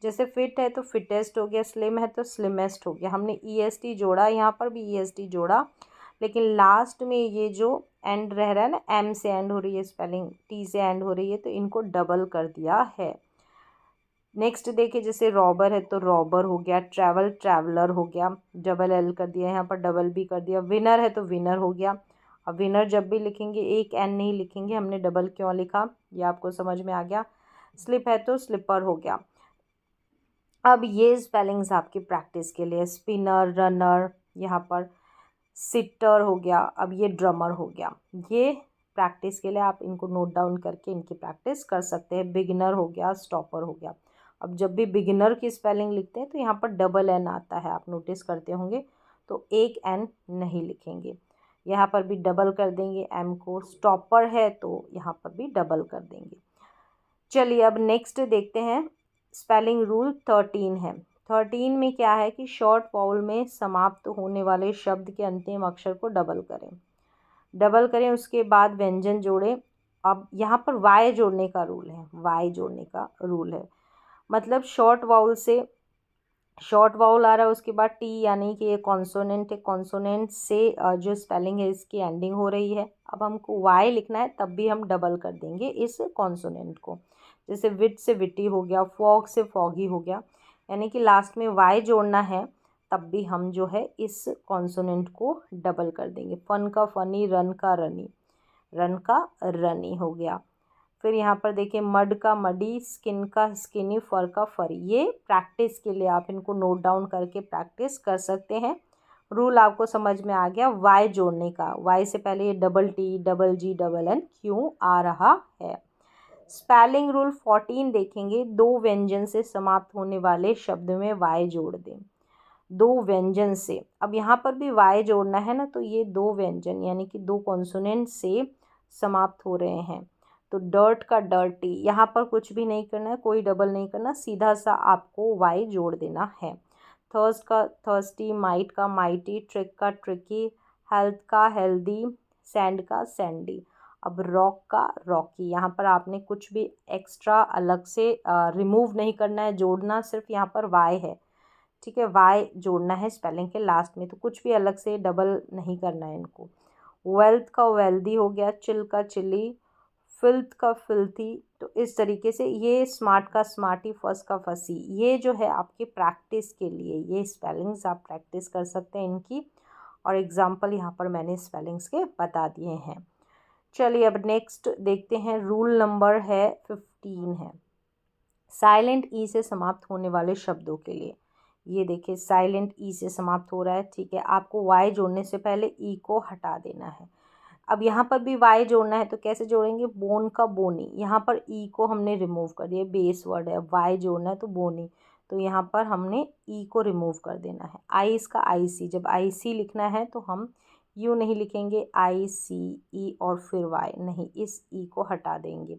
जैसे फिट है तो फिटेस्ट हो गया, स्लिम है तो स्लिमेस्ट हो गया। हमने EST जोड़ा, यहाँ पर भी EST जोड़ा, लेकिन लास्ट में ये जो एंड रह रहा है ना, M से एंड हो रही है स्पेलिंग, T से एंड हो रही है, तो इनको डबल कर दिया है। नेक्स्ट देखिए, जैसे रॉबर है तो रॉबर हो गया, ट्रैवल ट्रैवलर हो गया, डबल एल कर दिया, यहाँ पर डबल बी कर दिया। विनर है तो विनर हो गया। अब विनर जब भी लिखेंगे एक एन नहीं लिखेंगे, हमने डबल क्यों लिखा ये आपको समझ में आ गया। स्लिप है तो स्लिपर हो गया। अब ये स्पेलिंग्स आपकी प्रैक्टिस के लिए, स्पिनर, रनर, यहाँ पर सिटर हो गया, अब ये ड्रमर हो गया। ये प्रैक्टिस के लिए आप इनको नोट डाउन करके इनकी प्रैक्टिस कर सकते हैं। बिगिनर हो गया, स्टॉपर हो गया। अब जब भी बिगिनर की स्पेलिंग लिखते हैं तो यहाँ पर डबल एन आता है, आप नोटिस करते होंगे, तो एक एन नहीं लिखेंगे। यहाँ पर भी डबल कर देंगे एम को। स्टॉपर है तो यहाँ पर भी डबल कर देंगे। चलिए अब नेक्स्ट देखते हैं। स्पेलिंग रूल 13 है। 13 में क्या है कि शॉर्ट वाउल में समाप्त होने वाले शब्द के अंतिम अक्षर को डबल करें, उसके बाद व्यंजन जोड़ें। अब यहाँ पर वाई जोड़ने का रूल है, मतलब शॉर्ट वाउल आ रहा है, उसके बाद टी यानी कि ये कॉन्सोनेंट है, कॉन्सोनेंट से जो स्पेलिंग है इसकी एंडिंग हो रही है। अब हमको वाई लिखना है तब भी हम डबल कर देंगे इस कॉन्सोनेंट को। जैसे विट से विटी हो गया, फॉग से फॉगी हो गया, यानी कि लास्ट में वाई जोड़ना है तब भी हम जो है इस कॉन्सोनेंट को डबल कर देंगे। फन का फनी, रन का रनी, रन का रनी हो गया। फिर यहाँ पर देखिए, मड का मडी, स्किन का स्किनी, फर का फरी। ये प्रैक्टिस के लिए आप इनको नोट डाउन करके प्रैक्टिस कर सकते हैं। रूल आपको समझ में आ गया। वाई जोड़ने का, वाई से पहले ये double T, double G, double N क्यों आ रहा है। स्पेलिंग रूल 14 देखेंगे। दो व्यंजन से समाप्त होने वाले शब्द में वाई जोड़ दें। दो व्यंजन से, अब यहाँ पर भी वाई जोड़ना है ना, तो ये दो व्यंजन यानी कि दो कॉन्सोनेंट से समाप्त हो रहे हैं। तो डर्ट का डर्टी, यहाँ पर कुछ भी नहीं करना है, कोई डबल नहीं करना, सीधा सा आपको वाई जोड़ देना है। थर्स्ट का थर्स्टी, माइट का माइटी, ट्रिक का ट्रिकी, हेल्थ का हेल्दी, सैंड का सैंडी। अब रॉक का रॉकी, यहाँ पर आपने कुछ भी एक्स्ट्रा अलग से रिमूव नहीं करना है, जोड़ना सिर्फ यहाँ पर वाई है। ठीक है, वाई जोड़ना है स्पेलिंग के लास्ट में, तो कुछ भी अलग से डबल नहीं करना है इनको। वेल्थ का वेल्दी हो गया, चिल का चिली, फिल्थ का फिल्थी। तो इस तरीके से ये स्मार्ट का स्मार्टी, फस का फसी। ये जो है आपकी प्रैक्टिस के लिए, ये स्पेलिंग्स आप प्रैक्टिस कर सकते हैं इनकी, और एग्जाम्पल यहाँ पर मैंने स्पेलिंग्स के बता दिए हैं। चलिए अब नेक्स्ट देखते हैं। रूल नंबर है 15 है, साइलेंट ई से समाप्त होने वाले शब्दों के लिए। ये देखिए, साइलेंट ई से समाप्त हो रहा है, ठीक है, आपको वाई जोड़ने से पहले ई को हटा देना है। अब यहाँ पर भी वाई जोड़ना है तो कैसे जोड़ेंगे, बोन का बोनी, यहाँ पर ई को हमने रिमूव कर दिया, बेस वर्ड है, वाई जोड़ना है तो बोनी, तो यहाँ पर हमने ई को रिमूव कर देना है। आइस का आई सी, जब आई सी लिखना है तो हम यू नहीं लिखेंगे, आई सी ई और फिर वाई, नहीं, इस ई को हटा देंगे।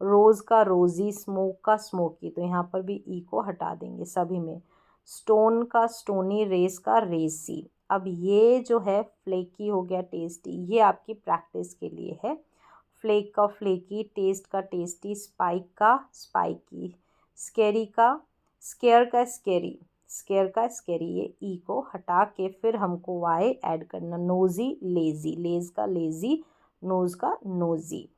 रोज़ का रोज़ी, स्मोक का स्मोकी, तो यहाँ पर भी ई को हटा देंगे सभी में। स्टोन का स्टोनी, रेस का रेसी। अब ये जो है फ्लेकी हो गया, टेस्टी, ये आपकी प्रैक्टिस के लिए है। फ्लेक का फ्लेकी, टेस्ट का टेस्टी, स्पाइक का स्पाइकी, स्केरी का स्केयर का स्केरी, स्केयर का स्केरी, ये ई को हटा के फिर हमको वाई ऐड करना। नोज़ी लेज़ी, लेज़ का लेज़ी, नोज़ का नोज़ी।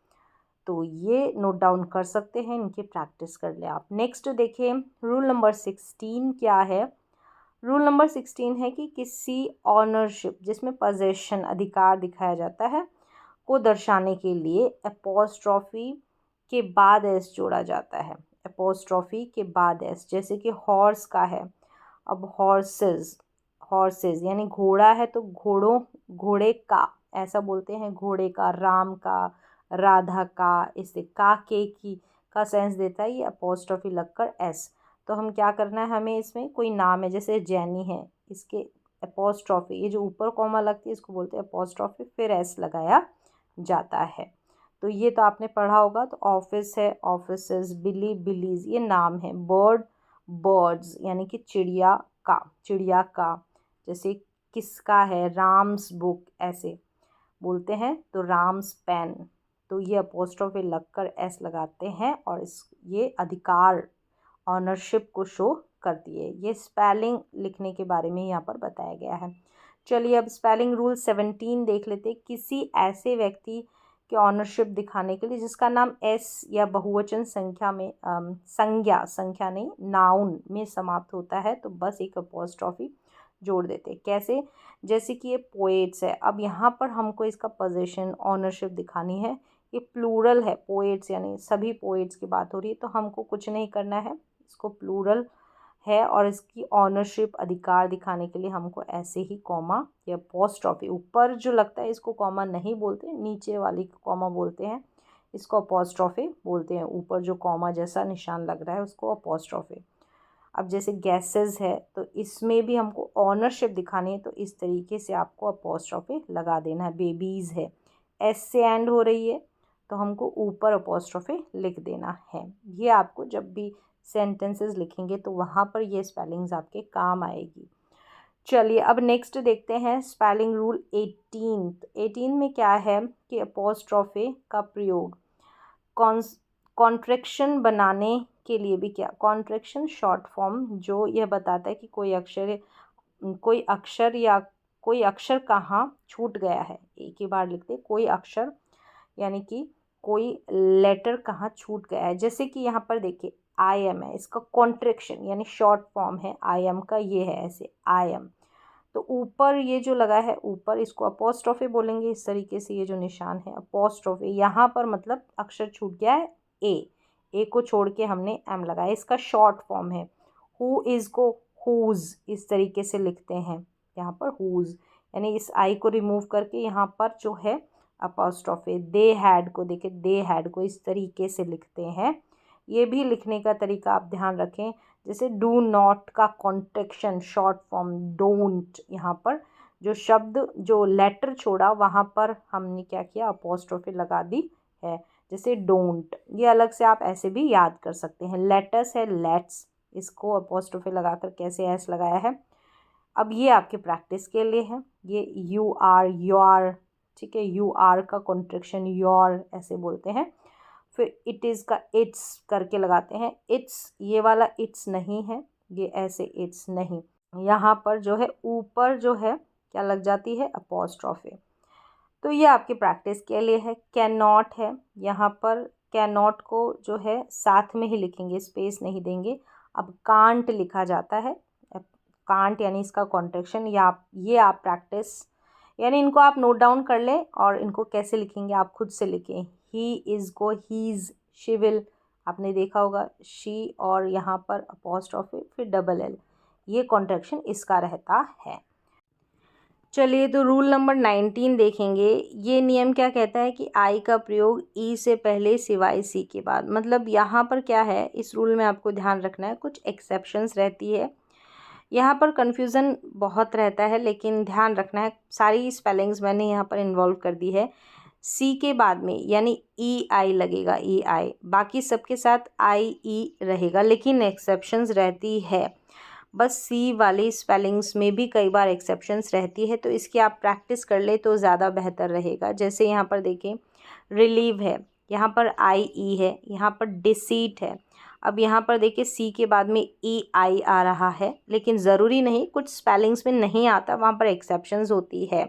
तो ये नोट डाउन कर सकते हैं, इनकी प्रैक्टिस कर ले आप। नेक्स्ट देखिए, रूल नंबर 16 क्या है। रूल नंबर 16 है कि किसी ऑनरशिप, जिसमें पोजेशन अधिकार दिखाया जाता है, को दर्शाने के लिए एपोस्ट्रॉफी के बाद एस जोड़ा जाता है। एपोस्ट्रॉफी के बाद एस, जैसे कि हॉर्स का है, अब हॉर्सेस, हॉर्सेस यानी घोड़ा है तो घोड़े का ऐसा बोलते हैं, घोड़े का, राम का, राधा का, इससे का के की का सेंस देता है ये अपोस्ट्रोफी लगकर एस। तो हम क्या करना है, हमें इसमें कोई नाम है, जैसे जैनी है, इसके अपोस्ट्रोफी, ये जो ऊपर कॉमा लगती है इसको बोलते हैं अपोस्ट्रोफी, फिर एस लगाया जाता है। तो ये तो आपने पढ़ा होगा। तो ऑफिस है, ऑफिसेस, बिली, बिलीज, ये नाम है। बर्ड, बर्ड्स यानी कि चिड़िया का, जैसे किसका है, राम्स बुक, ऐसे बोलते हैं। तो राम्स पेन, तो ये अपोस्ट्रोफी लगकर एस लगाते हैं, और ये अधिकार, ऑनरशिप को शो करती है। ये स्पेलिंग लिखने के बारे में यहाँ पर बताया गया है। चलिए अब स्पेलिंग रूल 17 देख लेते। किसी ऐसे व्यक्ति कि ऑनरशिप दिखाने के लिए जिसका नाम एस या बहुवचन संख्या में संख्या नहीं नाउन में समाप्त होता है तो बस एक अपॉस्ट्रॉफी जोड़ देते हैं। कैसे? जैसे कि ये पोएट्स है, अब यहाँ पर हमको इसका पोजीशन ऑनरशिप दिखानी है। ये प्लूरल है, पोएट्स यानी सभी पोएट्स की बात हो रही है, तो हमको कुछ नहीं करना है, इसको प्लूरल है और इसकी ऑनरशिप अधिकार दिखाने के लिए हमको ऐसे ही कॉमा या अपॉस्ट्रॉफी, ऊपर जो लगता है इसको कॉमा नहीं बोलते, नीचे वाली को कॉमा बोलते हैं, इसको अपॉस्ट्रॉफी बोलते हैं। ऊपर जो कॉमा जैसा निशान लग रहा है उसको अपॉस्ट्रॉफी। अब जैसे गैसेस है तो इसमें भी हमको ऑनरशिप दिखानी है, तो इस तरीके से आपको अपॉस्ट्रॉफी लगा देना है। बेबीज़ है, एस से एंड हो रही है तो हमको ऊपर अपॉस्ट्रॉफी लिख देना है। ये आपको जब भी सेंटेंसेस लिखेंगे तो वहाँ पर ये स्पेलिंग्स आपके काम आएगी। चलिए अब नेक्स्ट देखते हैं स्पेलिंग रूल 18 में क्या है कि अपॉस्ट्रॉफी का प्रयोग कॉन्ट्रैक्शन बनाने के लिए भी क्या, कॉन्ट्रैक्शन शॉर्ट फॉर्म जो यह बताता है कि कोई अक्षर कहाँ छूट गया है। एक ही बार लिखते, कोई अक्षर यानी कि कोई लेटर कहाँ छूट गया है। जैसे कि यहाँ पर देखिए आई एम है, इसका कॉन्ट्रैक्शन यानी शॉर्ट फॉर्म है आई एम का, ये है ऐसे आई एम, तो ऊपर ये जो लगा है ऊपर इसको अपॉस्ट्रॉफी बोलेंगे। इस तरीके से ये जो निशान है अपॉस्ट्रॉफी, यहाँ पर मतलब अक्षर छूट गया है ए को छोड़ के हमने एम लगाया, इसका शॉर्ट फॉर्म है। हु इज़ को हुज इस तरीके से लिखते हैं, यहाँ पर हुज यानी इस आई को रिमूव करके यहाँ पर जो है अपॉस्ट्रॉफी। दे हैड को देखिए, दे हैड को इस तरीके से लिखते हैं। ये भी लिखने का तरीका आप ध्यान रखें। जैसे डू नॉट का कॉन्ट्रैक्शन शॉर्ट फॉर्म डोंट, यहाँ पर जो शब्द जो लेटर छोड़ा वहाँ पर हमने क्या किया, अपॉस्ट्रॉफी लगा दी है। जैसे डोंट, ये अलग से आप ऐसे भी याद कर सकते हैं। लेटस है लेट्स, इसको अपॉस्ट्रॉफी लगाकर कैसे एस लगाया है। अब ये आपके प्रैक्टिस के लिए है। ये यू आर योर, ठीक है, यू आर का कॉन्ट्रैक्शन योर ऐसे बोलते हैं। फिर इट इज़ का इट्स करके लगाते हैं। इट्स, ये वाला इट्स नहीं है, ये ऐसे इट्स नहीं, यहाँ पर जो है ऊपर जो है क्या लग जाती है, अपॉस्ट्रॉफी। तो ये आपकी प्रैक्टिस के लिए है। कैन नॉट है, यहाँ पर कैन नॉट को जो है साथ में ही लिखेंगे, स्पेस नहीं देंगे। अब कांट लिखा जाता है, कांट यानी इसका कॉन्ट्रैक्शन, या ये आप प्रैक्टिस यानी इनको आप नोट डाउन कर लें और इनको कैसे लिखेंगे आप खुद से लिखें। ही इज़ को हीज़, शी विल आपने देखा होगा शी, और यहाँ पर अपॉस्ट्रॉफी फिर डबल एल, ये कॉन्ट्रैक्शन इसका रहता है। चलिए तो रूल नंबर 19 देखेंगे। ये नियम क्या कहता है कि आई का प्रयोग ई से पहले सिवाय सी के बाद। मतलब यहाँ पर क्या है, इस रूल में आपको ध्यान रखना है, कुछ एक्सेप्शंस रहती है। यहाँ पर कन्फ्यूज़न बहुत रहता है लेकिन ध्यान रखना है, सारी स्पेलिंग्स मैंने यहाँ पर इन्वॉल्व कर दी है। सी के बाद में यानी ई आई लगेगा, ई आई, बाकी सबके साथ आई ई रहेगा, लेकिन एक्सेप्शंस रहती है। बस सी वाली स्पेलिंग्स में भी कई बार एक्सेप्शंस रहती है, तो इसकी आप प्रैक्टिस कर ले तो ज़्यादा बेहतर रहेगा। जैसे यहाँ पर देखें रिलीव है, यहाँ पर आई ई है, यहाँ पर डिसीट है। अब यहाँ पर देखिए सी के बाद में ई आई आ रहा है, लेकिन ज़रूरी नहीं, कुछ स्पेलिंग्स में नहीं आता, वहाँ पर एक्सेप्शंस होती है।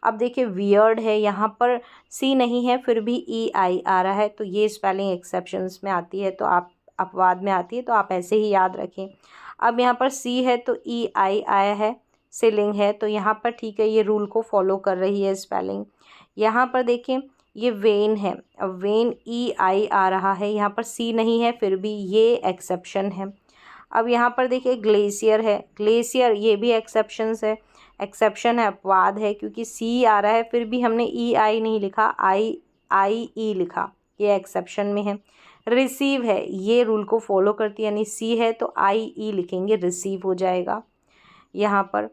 अब देखिए वियर्ड है, यहाँ पर सी नहीं है फिर भी ई आई आ रहा है, तो ये स्पेलिंग एक्सेप्शंस में आती है, तो आप अपवाद में आती है, तो आप ऐसे ही याद रखें। अब यहाँ पर सी है तो ई आई आया है, सिलिंग है तो यहाँ पर ठीक है, ये रूल को फॉलो कर रही है स्पेलिंग। यहाँ पर देखें ये वेन है, अब वेन ई आई आ रहा है, यहाँ पर सी नहीं है फिर भी ये एक्सेप्शन है। अब यहाँ पर देखिए ग्लेशियर है, ग्लेशियर ये भी एक्सेप्शंस है, एक्सेप्शन है, अपवाद है, क्योंकि सी आ रहा है फिर भी हमने ई आई नहीं लिखा, आई आई ई लिखा, ये एक्सेप्शन में है। रिसीव है, ये रूल को फॉलो करती है, यानी सी है तो आई ई लिखेंगे, रिसीव हो जाएगा यहाँ पर।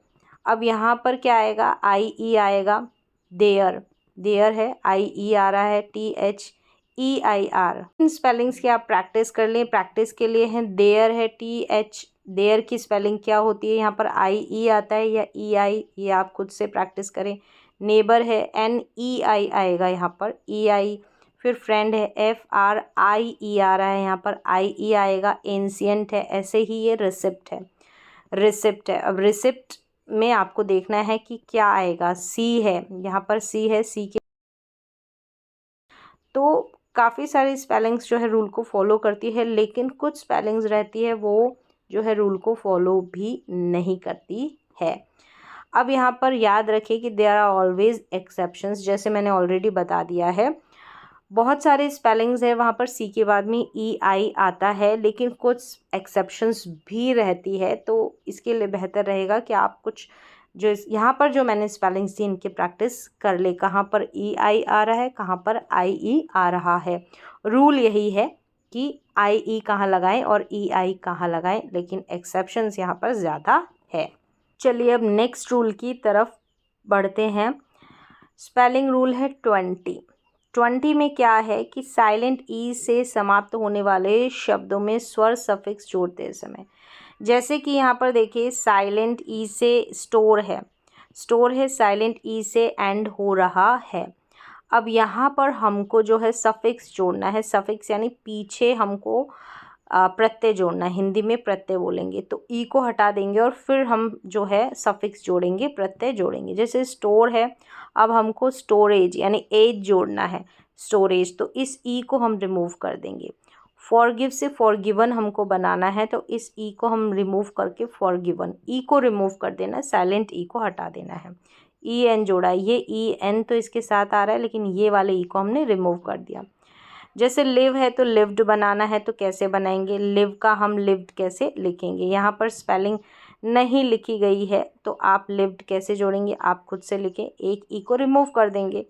अब यहाँ पर क्या आएगा, आई ई आएगा। देयर, देयर है, आई ई आ रहा है, T H E I R. In spellings की आप प्रैक्टिस कर लें, प्रैक्टिस के लिए हैं। देयर है टी एच, देयर की स्पेलिंग क्या होती है, यहाँ पर आई ई आता है या ई आई, ये आप खुद से प्रैक्टिस करें। नेबर है, एन ई आई आएगा यहाँ पर, ई आई। फिर फ्रेंड है, एफ आर आई ई आ रहा है, यहाँ पर आई ई आएगा। एंशिएंट है, ऐसे ही ये रिसिप्ट है, रिसिप्ट है। अब रिसिप्ट में आपको देखना है कि क्या आएगा, सी है, यहाँ पर सी है, सी के तो काफ़ी सारी स्पेलिंग्स जो है रूल को फॉलो करती है, लेकिन कुछ स्पेलिंग्स रहती है वो जो है रूल को फॉलो भी नहीं करती है। अब यहाँ पर याद रखिए कि देयर आर ऑलवेज एक्सेप्शंस, जैसे मैंने ऑलरेडी बता दिया है। बहुत सारे स्पेलिंग्स है वहाँ पर सी के बाद में ई आई आता है, लेकिन कुछ एक्सेप्शंस भी रहती है, तो इसके लिए बेहतर रहेगा कि आप कुछ जो यहाँ पर जो मैंने स्पेलिंग्स दी इनकी प्रैक्टिस कर ले, कहाँ पर ई आई आ रहा है, कहाँ पर आई ई आ रहा है। रूल यही है कि आई ई कहाँ लगाएं और ई आई कहाँ लगाएं, लेकिन एक्सेप्शंस यहाँ पर ज़्यादा है। चलिए अब नेक्स्ट रूल की तरफ बढ़ते हैं। स्पेलिंग रूल है 20 में क्या है कि साइलेंट ई से समाप्त होने वाले शब्दों में स्वर सफिक्स जोड़ते समय, जैसे कि यहाँ पर देखिए साइलेंट ई से स्टोर है, साइलेंट ई से एंड हो रहा है। अब यहाँ पर हमको जो है सफिक्स जोड़ना है, सफिक्स यानी पीछे हमको प्रत्यय जोड़ना है। हिंदी में प्रत्यय बोलेंगे तो ई को हटा देंगे और फिर हम जो है सफिक्स जोड़ेंगे, प्रत्यय जोड़ेंगे। जैसे स्टोर है, अब हमको स्टोरेज यानी एज जोड़ना है, स्टोरेज, तो इस ई को हम रिमूव कर देंगे। फॉरगिव से फॉरगिवन हमको बनाना है, तो इस ई को हम रिमूव करके फॉरगिवन, ई को रिमूव कर देना है, साइलेंट ई को हटा देना है। ई एन जोड़ा है, ये ई एन तो इसके साथ आ रहा है, लेकिन ये वाले ई को हमने रिमूव कर दिया। जैसे लिव है तो लिव्ड बनाना है, तो कैसे बनाएंगे, लिव का हम लिव्ड कैसे लिखेंगे। यहाँ पर स्पेलिंग नहीं लिखी गई है तो आप लिव्ड कैसे जोड़ेंगे, आप खुद से लिखें। एक ई को रिमूव कर देंगे,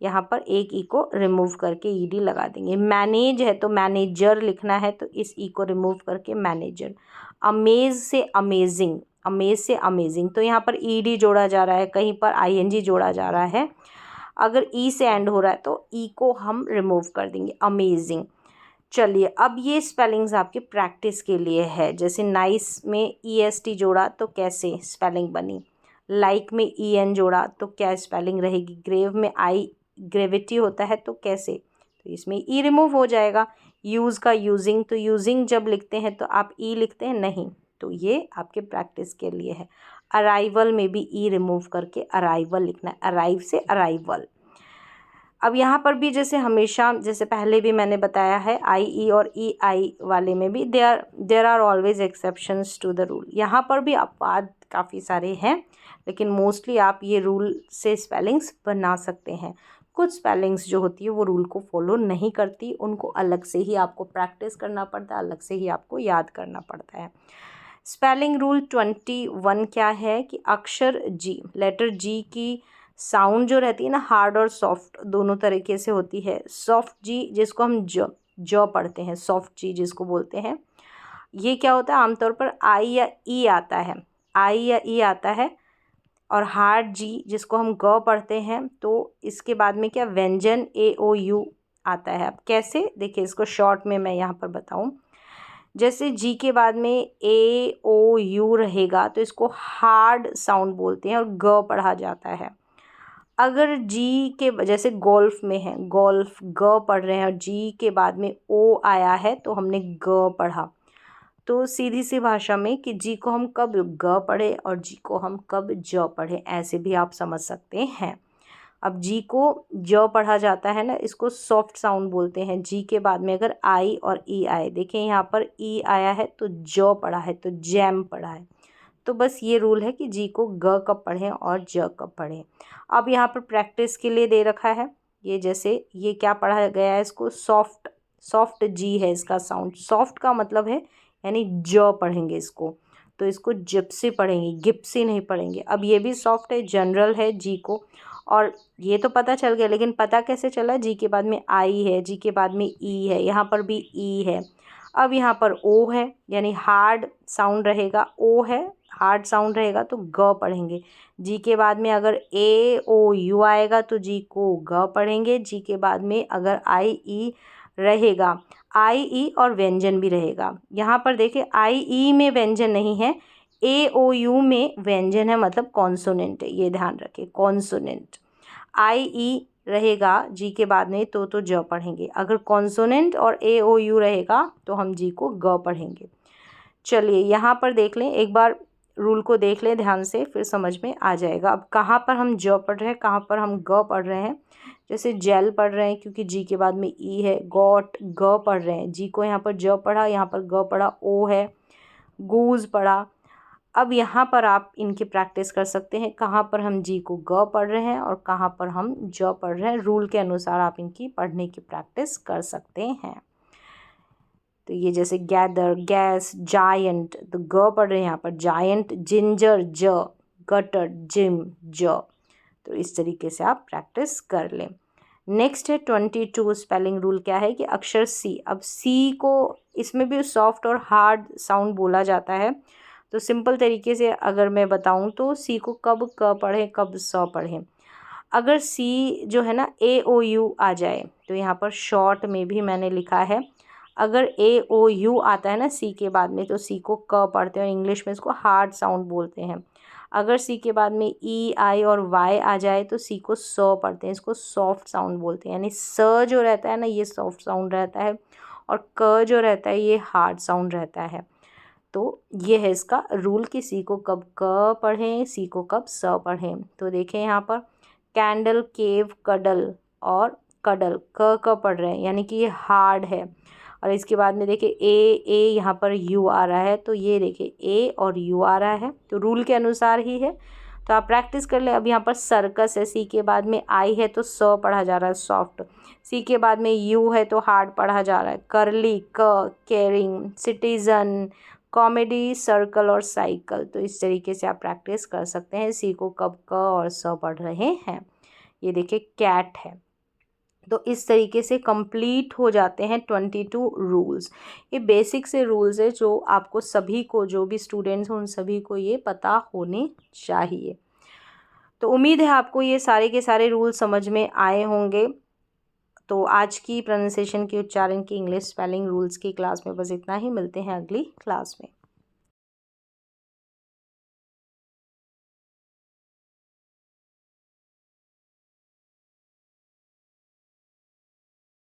यहाँ पर एक ई को रिमूव करके ई डी लगा देंगे। मैनेज है तो मैनेजर लिखना है, तो इस ई को रिमूव करके मैनेजर। अमेज से अमेजिंग, अमेज से अमेजिंग, तो यहाँ पर ई डी जोड़ा जा रहा है, कहीं पर आई एन जी जोड़ा जा रहा है। अगर ई से एंड हो रहा है तो ई को हम रिमूव कर देंगे, अमेजिंग। चलिए अब ये स्पेलिंग्स आपके प्रैक्टिस के लिए है। जैसे नाइस में ई एस टी जोड़ा तो कैसे स्पेलिंग बनी, लाइक में ई एन जोड़ा तो क्या स्पेलिंग रहेगी, ग्रेव में आई ग्रेविटी होता है तो कैसे, तो इसमें ई रिमूव हो जाएगा। यूज़ का यूजिंग, तो यूजिंग जब लिखते हैं तो आप ई लिखते हैं नहीं, तो ये आपके प्रैक्टिस के लिए है। अराइवल में भी ई रिमूव करके अराइवल लिखना है, अराइव से अराइवल। अब यहाँ पर भी जैसे हमेशा, जैसे पहले भी मैंने बताया है, आई ई और ई आई वाले में भी there are always exceptions to the rule. यहाँ पर भी अपवाद काफ़ी सारे हैं, लेकिन मोस्टली आप ये रूल से स्पेलिंग्स बना सकते हैं। कुछ स्पेलिंग्स जो होती है वो रूल को फॉलो नहीं करती, उनको अलग से ही आपको प्रैक्टिस करना पड़ता है, अलग से ही आपको याद करना पड़ता है। स्पेलिंग रूल 21 क्या है कि अक्षर जी, लेटर जी की साउंड जो रहती है ना, हार्ड और सॉफ्ट दोनों तरीके से होती है। सॉफ्ट जी जिसको हम ज पढ़ते हैं, सॉफ्ट जी जिसको बोलते हैं, ये क्या होता है, आमतौर पर आई या ई आता है, आई या ई आता है। और हार्ड जी जिसको हम ग पढ़ते हैं, तो इसके बाद में क्या व्यंजन ए ओ यू आता है। अब कैसे, देखिए इसको शॉर्ट में मैं यहाँ पर बताऊँ। जैसे जी के बाद में ए ओ यू रहेगा तो इसको हार्ड साउंड बोलते हैं और ग पढ़ा जाता है। अगर जी के, जैसे गोल्फ में है, गोल्फ ग पढ़ रहे हैं और जी के बाद में ओ आया है तो हमने ग पढ़ा। तो सीधी सी भाषा में कि जी को हम कब ग पढ़े और जी को हम कब ज पढ़े, ऐसे भी आप समझ सकते हैं। अब जी को ज पढ़ा जाता है ना, इसको सॉफ्ट साउंड बोलते हैं। जी के बाद में अगर आई और ई आए, देखें यहाँ पर ई आया है तो ज पढ़ा है, तो जैम पढ़ा है। तो बस ये रूल है कि जी को ग कब पढ़ें और ज कब पढ़ें। अब यहाँ पर प्रैक्टिस के लिए दे रखा है, ये जैसे ये क्या पढ़ा गया है, इसको सॉफ्ट, सॉफ्ट जी है इसका साउंड। सॉफ्ट का मतलब है यानी ज पढ़ेंगे इसको, तो इसको जिप्सी पढ़ेंगे, गिप्सी नहीं पढ़ेंगे। अब ये भी सॉफ्ट है, जनरल है जी को, और ये तो पता चल गया, लेकिन पता कैसे चला, जी के बाद में आई है, जी के बाद में ई है, यहाँ पर भी ई है। अब यहाँ पर ओ है यानी हार्ड साउंड रहेगा, ओ है हार्ड साउंड रहेगा तो ग पढ़ेंगे। जी के बाद में अगर ए ओ यू आएगा तो जी को ग पढ़ेंगे। जी के बाद में अगर आई ई रहेगा, आई ई और व्यंजन भी रहेगा। यहाँ पर देखिए आई ई में व्यंजन नहीं है, ए ओ यू में व्यंजन है, मतलब कॉन्सोनेंट है, ये ध्यान रखें, कॉन्सोनेंट। आई ई रहेगा जी के बाद में तो ज पढ़ेंगे। अगर कॉन्सोनेंट और ए ओ यू रहेगा तो हम जी को ग पढ़ेंगे। चलिए यहाँ पर देख लें एक बार, रूल को देख लें ध्यान से, फिर समझ में आ जाएगा। अब कहाँ पर हम ज पढ़ रहे हैं, कहाँ पर हम ग पढ़ रहे हैं। जैसे जेल पढ़ रहे हैं क्योंकि जी के बाद में ई है। गॉट ग पढ़ रहे हैं, जी को यहाँ पर ज पढ़ा, यहाँ पर ग पढ़ा, ओ है। गूज पढ़ा। अब यहाँ पर आप इनकी प्रैक्टिस कर सकते हैं, कहाँ पर हम जी को ग पढ़ रहे हैं और कहाँ पर हम ज पढ़ रहे हैं। रूल के अनुसार आप इनकी पढ़ने की प्रैक्टिस कर सकते हैं। तो ये जैसे गैदर, गैस, जायंट, तो ग पढ़ रहे हैं यहाँ पर जायंट। जिंजर ज, गटर जिम ज। तो इस तरीके से आप प्रैक्टिस कर लें। नेक्स्ट है 22 स्पेलिंग रूल। क्या है कि अक्षर सी, अब सी को इसमें भी सॉफ्ट और हार्ड साउंड बोला जाता है। तो सिंपल तरीके से अगर मैं बताऊं तो सी को कब क पढ़ें, कब स पढ़ें। अगर सी जो है ना ए ओ यू आ जाए तो यहाँ पर शॉर्ट में भी मैंने लिखा है, अगर ए ओ यू आता है ना सी के बाद में तो सी को क पढ़ते हैं और इंग्लिश में इसको हार्ड साउंड बोलते हैं। अगर सी के बाद में ई आई और वाई आ जाए तो सी को स पढ़ते हैं, इसको सॉफ्ट साउंड बोलते हैं। यानी स जो रहता है ना ये सॉफ्ट साउंड रहता है और क जो रहता है ये हार्ड साउंड रहता है। तो ये है इसका रूल कि सी को कब क पढ़ें, सी को कब स पढ़ें। तो देखें यहाँ पर कैंडल, केव, कडल और कडल क पढ़ रहे हैं यानी कि ये हार्ड है। और इसके बाद में देखिए ए यहाँ पर यू आ रहा है, तो ये देखिए ए और यू आ रहा है, तो रूल के अनुसार ही है। तो आप प्रैक्टिस कर लें। अब यहाँ पर सर्कस है, सी के बाद में आई है तो स पढ़ा जा रहा है सॉफ्ट। सी के बाद में यू है तो हार्ड पढ़ा जा रहा है। करली क, केयरिंग, सिटीजन, कॉमेडी, सर्कल और साइकिल। तो इस तरीके से आप प्रैक्टिस कर सकते हैं सी को कब क और स पढ़ रहे हैं। ये देखिए कैट है। तो इस तरीके से कंप्लीट हो जाते हैं 22 रूल्स। ये बेसिक से रूल्स है जो आपको सभी को, जो भी स्टूडेंट्स हैं उन सभी को ये पता होने चाहिए। तो उम्मीद है आपको ये सारे के सारे रूल समझ में आए होंगे। तो आज की प्रोनाउंसिएशन की, उच्चारण की, इंग्लिश स्पेलिंग रूल्स की क्लास में बस इतना ही। मिलते हैं अगली क्लास में।